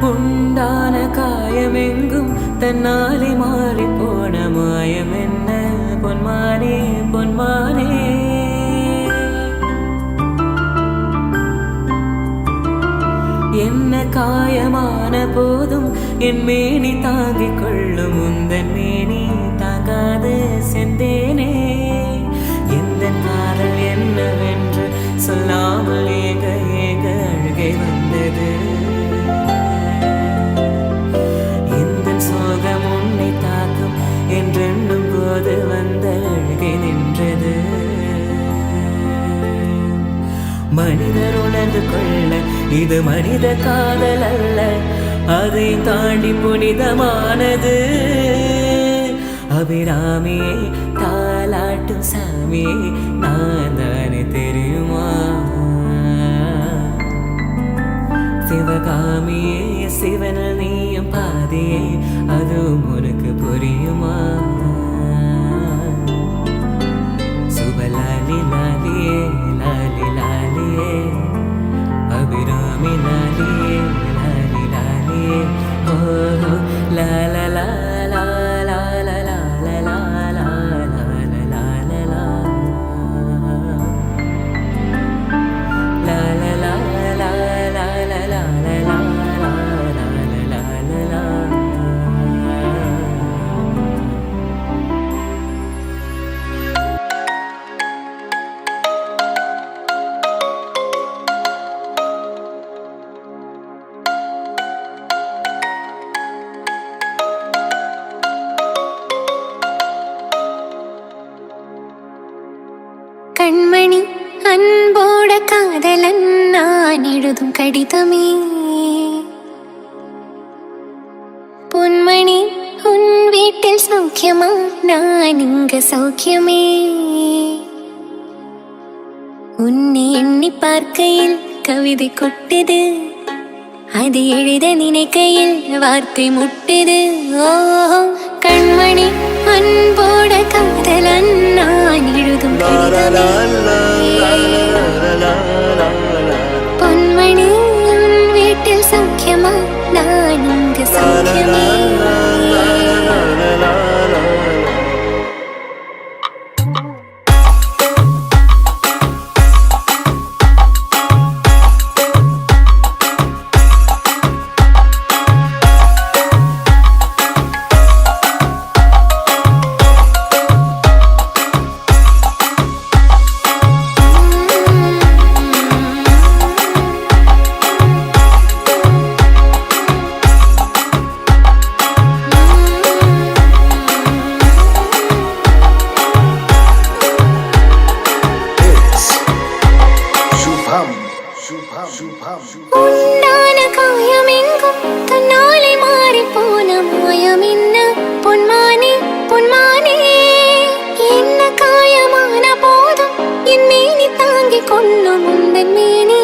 உண்டான காயமெங்கும் தன்னாலே மாறி போன மாயம் என்ன பொன்மானே பொன்மானே. என்ன காயமான போதும் என் மேனி தாங்கிக் கொள்ளும் உந்தன் மேனி தாங்காது செந்தேனே. எந்த காதல் என்னவென்று சொல்லாமல் ஏக ஏக அழுகை வந்தது. எந்த சோகம் உன்னை தாக்கும் என்றெண்ணும் போது வந்த அழுகை நின்றது. மனிதர் உணர்ந்து கொள்ள இது மனித காதல் அல்ல, அதை தாண்டி புனிதமானது. அபிராமியே தாலாட்டும் சாமியே நான் தானே தெரியுமா. சிவகாமியே சிவனில் நீயும் பாதியே அதுவும் உனக்கு புரியுமா. சுபலாலி லாலியே லாலி லாலியே அபிராமி லாலியே லாலி லாலியே ஓ லா லா லா லா லா லா லா லா லா லா லா லா கண்மணி அன்போட காதலன் நான் எழுதும் கடிதமே. பொன்மணி உன் வீட்டில் சௌக்கியமா நான் இங்க சௌக்கியமே. உன்னை எண்ணி பார்க்கையில் கவிதை கொட்டுது, அது எழுத நினைக்கையில் வார்த்தை முட்டுது. ஓ கண்மணி அன்போட காதலன் நான் எழுதும் கடிதமே. பொன்மணி வீட்டில் சௌக்கியமா நான் இங்கு சௌக்கியமே. உண்டான காயமெங்கும் தன்னாலே மாறி போன மாயம் என்ன பொன்மானே பொன்மானே. என்ன காயமான போதும் என் மேனி தாங்கிக் கொள்ளும் உந்தன் மேனி